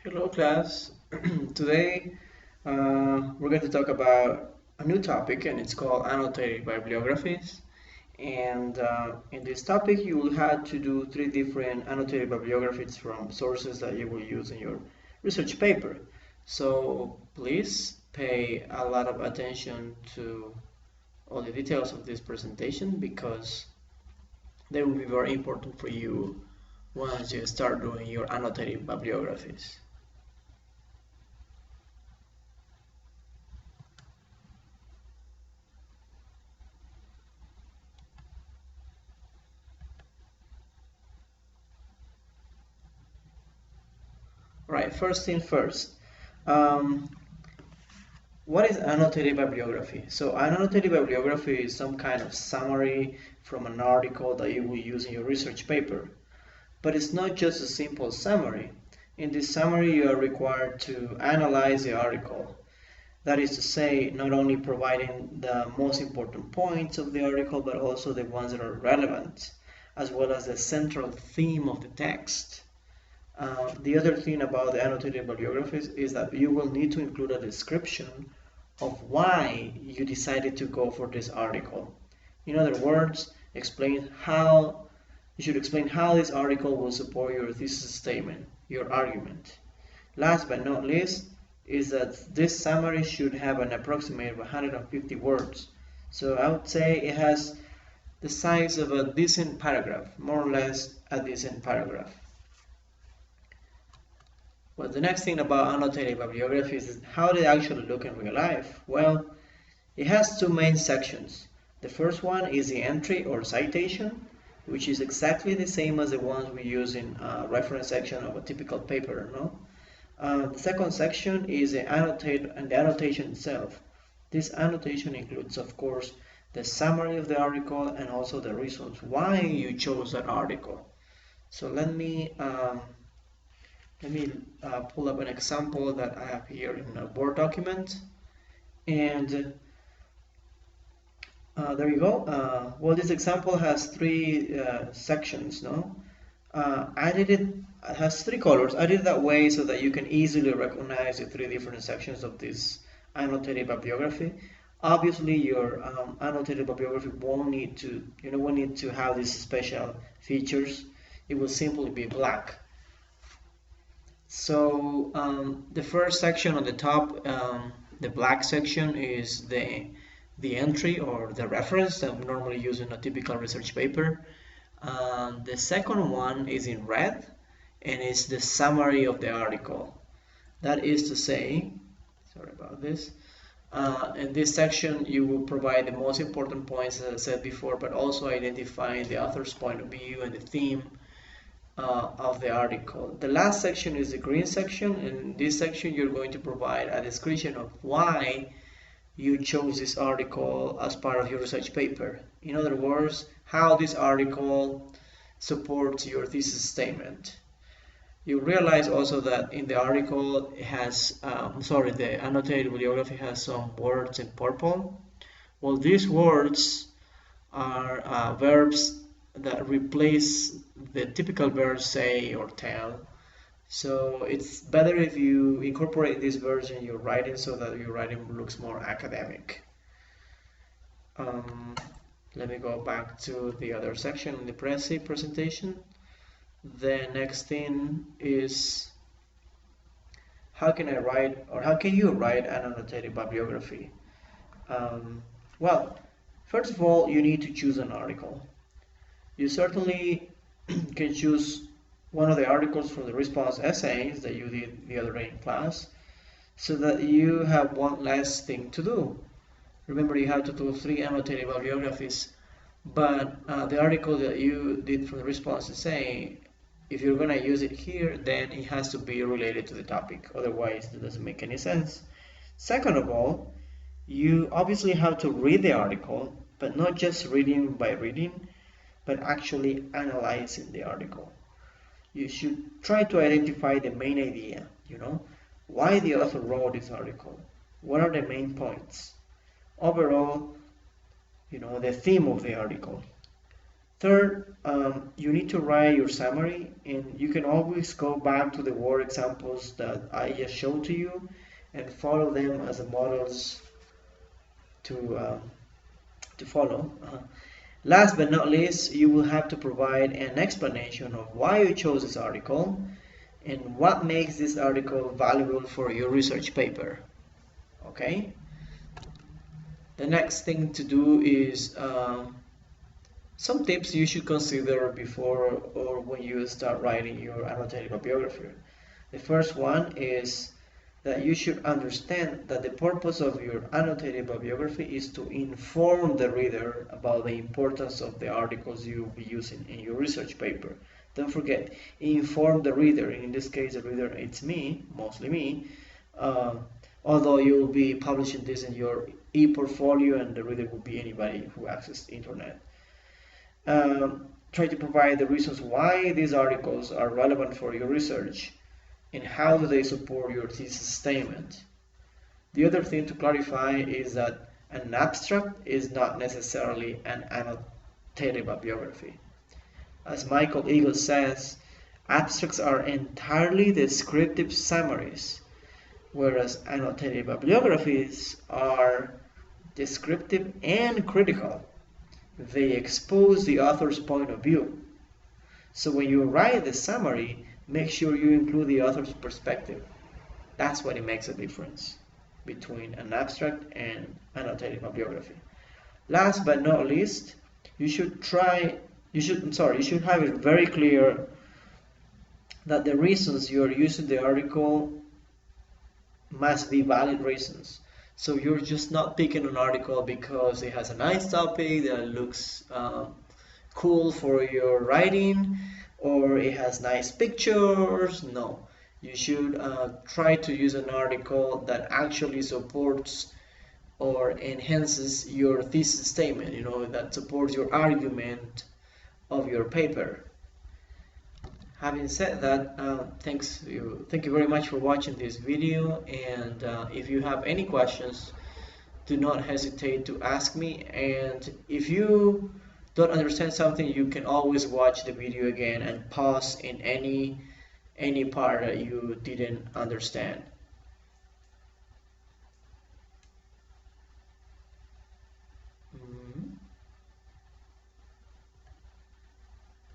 Hello class. Today we're going to talk about a new topic and it's called annotated bibliographies. And in this topic you will have to do three different annotated bibliographies from sources that you will use in your research paper. So please pay a lot of attention to all the details of this presentation because they will be very important for you once you start doing your annotated bibliographies. Right, first thing first. Um, what is annotated bibliography? So an annotated bibliography is some kind of summary from an article that you will use in your research paper. But it's not just a simple summary. In this summary, you are required to analyze the article. That is to say, not only providing the most important points of the article, but also the ones that are relevant, as well as the central theme of the text. The other thing about the annotated bibliographies is that you will need to include a description of why you decided to go for this article. In other words, you should explain how this article will support your thesis statement, your argument. Last but not least is that this summary should have an approximate 150 words. So I would say it has the size of a decent paragraph, more or less a decent paragraph. Well, the next thing about annotated bibliographies is how they actually look in real life. Well, it has two main sections. The first one is the entry or citation, which is exactly the same as the ones we use in a reference section of a typical paper, no? The second section is the annotation itself. This annotation includes, of course, the summary of the article and also the reasons why you chose that article. So let me pull up an example that I have here in a Word document. And there you go. Well, this example has three sections, no? It has three colors. I did it that way so that you can easily recognize the three different sections of this annotated bibliography. Obviously, your annotated bibliography won't need to have these special features. It will simply be black. So the first section on the top, the black section, is the entry or the reference that we normally use in a typical research paper. The second one is in red and it's the summary of the article. That is to say, sorry about this, in this section you will provide the most important points as I said before, but also identifying the author's point of view and the theme of the article. The last section is the green section, and in this section you're going to provide a description of why you chose this article as part of your research paper. In other words, how this article supports your thesis statement. You realize also that in the article it has, the annotated bibliography has some words in purple. Well, these words are verbs that replace the typical verbs say or tell. So it's better if you incorporate these verbs in your writing so that your writing looks more academic. Let me go back to the other section in the presentation. The next thing is how can you write an annotated bibliography? Well, first of all, you need to choose an article. You certainly can choose one of the articles from the response essays that you did the other day in class so that you have one less thing to do. Remember, you have to do 3 annotated bibliographies, but the article that you did from the response essay, if you're going to use it here, then it has to be related to the topic. Otherwise, it doesn't make any sense. Second of all, you obviously have to read the article, but not just reading by reading, but actually analyzing the article. You should try to identify the main idea, why the author wrote this article, what are the main points, overall, the theme of the article. Third, you need to write your summary, and you can always go back to the word examples that I just showed to you and follow them as the models to follow. Last but not least, you will have to provide an explanation of why you chose this article and what makes this article valuable for your research paper. Okay? The next thing to do is some tips you should consider before or when you start writing your annotated bibliography. The first one is that you should understand that the purpose of your annotated bibliography is to inform the reader about the importance of the articles you will be using in your research paper. Don't forget, inform the reader. In this case, the reader, it's me, mostly me, although you'll be publishing this in your e-portfolio and the reader will be anybody who accesses the internet. Try to provide the reasons why these articles are relevant for your research and how do they support your thesis statement. The other thing to clarify is that an abstract is not necessarily an annotated bibliography. As Michael Eagle says, abstracts are entirely descriptive summaries, whereas annotated bibliographies are descriptive and critical. They expose the author's point of view. So when you write the summary, make sure you include the author's perspective. That's what it makes a difference between an abstract and annotated bibliography. Last but not least, you should have it very clear that the reasons you are using the article must be valid reasons. So you're just not picking an article because it has a nice topic that looks cool for your writing, or it has nice pictures. No, you should try to use an article that actually supports or enhances your thesis statement, that supports your argument of your paper. Having said that, thank you very much for watching this video, and if you have any questions, do not hesitate to ask me, and if you don't understand something, you can always watch the video again and pause in any part that you didn't understand.